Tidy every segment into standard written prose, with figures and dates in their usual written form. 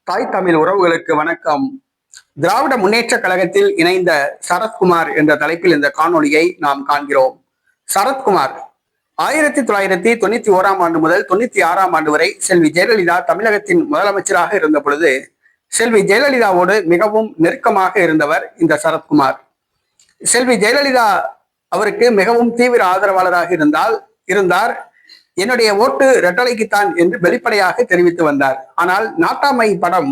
தாய் தமிழ் உறவுகளுக்கு வணக்கம். திராவிட முன்னேற்ற கழகத்தில் இணைந்த சரத்குமார் என்ற தலைப்பில் இந்த காணொளியை நாம் காண்கிறோம். சரத்குமார் 1991 ஆண்டு முதல் 96 ஆண்டு வரை செல்வி ஜெயலலிதா தமிழகத்தின் முதலமைச்சராக இருந்த பொழுது செல்வி ஜெயலலிதாவோடு மிகவும் நெருக்கமாக இருந்தவர் இந்த சரத்குமார். செல்வி ஜெயலலிதா அவருக்கு மிகவும் தீவிர ஆதரவாளராக இருந்தார். என்னுடைய ஓட்டு ரெட்டலைக்குத்தான் என்று வெளிப்படையாக தெரிவித்து வந்தார். ஆனால் நாட்டாமை படம்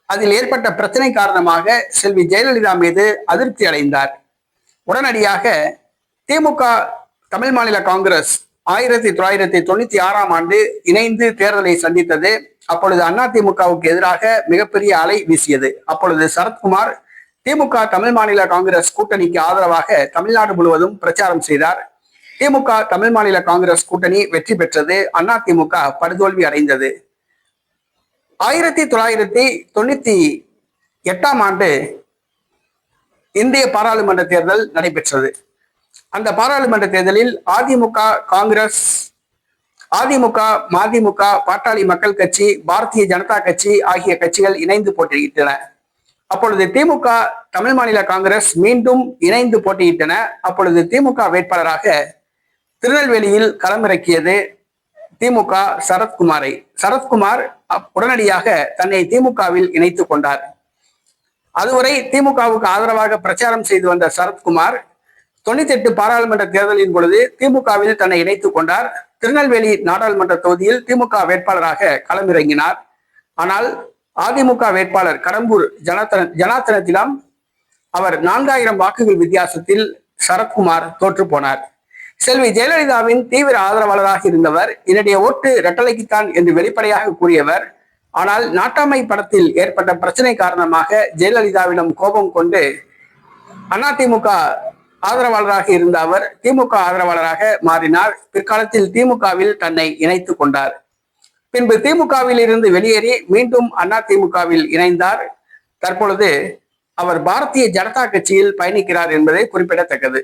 அதில் ஏற்பட்ட பிரச்சனை காரணமாக செல்வி ஜெயலலிதா மீது அதிருப்தி அடைந்தார். உடனடியாக திமுக தமிழ் மாநில காங்கிரஸ் 1996 ஆண்டு இணைந்து தேர்தலை சந்தித்தது. அப்பொழுது அதிமுகவுக்கு எதிராக மிகப்பெரிய அலை வீசியது. அப்பொழுது சரத்குமார் திமுக தமிழ் மாநில காங்கிரஸ் கூட்டணிக்கு ஆதரவாக தமிழ்நாடு முழுவதும் பிரச்சாரம் செய்தார். திமுக தமிழ் மாநில காங்கிரஸ் கூட்டணி வெற்றி பெற்றது. அதிமுக படுதோல்வி அடைந்தது. 1998 ஆண்டு இந்திய பாராளுமன்ற தேர்தல் நடைபெற்றது. அந்த பாராளுமன்ற தேர்தலில் அதிமுக, மதிமுக, பாட்டாளி மக்கள் கட்சி, பாரதிய ஜனதா கட்சி ஆகிய கட்சிகள் இணைந்து போட்டியிட்டன. அப்பொழுது திமுக தமிழ் மாநில காங்கிரஸ் மீண்டும் இணைந்து போட்டியிட்டன. அப்பொழுது திமுக வேட்பாளராக திருநெல்வேலியில் களமிறக்கியது திமுக சரத்குமாரை. சரத்குமார் உடனடியாக தன்னை திமுகவில் இணைத்துக் கொண்டார். அதுவரை திமுகவுக்கு ஆதரவாக பிரச்சாரம் செய்து வந்த சரத்குமார் 98 பாராளுமன்ற தேர்தலின் பொழுது திமுகவில் தன்னை இணைத்துக் கொண்டார். திருநெல்வேலி நாடாளுமன்ற தொகுதியில் திமுக வேட்பாளராக களமிறங்கினார். ஆனால் அதிமுக வேட்பாளர் கடம்பூர் ஜனார்த்தனத்திடம் அவர் 4000 வாக்குகள் வித்தியாசத்தில் சரத்குமார் தோற்று போனார். செல்வி ஜெயலலிதாவின் தீவிர ஆதரவாளராக இருந்தவர். என்னுடைய ஓட்டு ரெட்டலைக்குத்தான் என்று வெளிப்படையாக கூறியவர். ஆனால் நாட்டாமை படத்தில் ஏற்பட்ட பிரச்சனை காரணமாக ஜெயலலிதாவிடம் கோபம் கொண்டு அதிமுக ஆதரவாளராக இருந்த அவர் திமுக ஆதரவாளராக மாறினார். பிற்காலத்தில் திமுகவில் தன்னை இணைத்துக் கொண்டார். பின்பு திமுகவில் இருந்து வெளியேறி மீண்டும் அதிமுகவில் இணைந்தார். தற்பொழுது அவர் பாரதிய ஜனதா கட்சியில் பயணிக்கிறார் என்பதை குறிப்பிடத்தக்கது.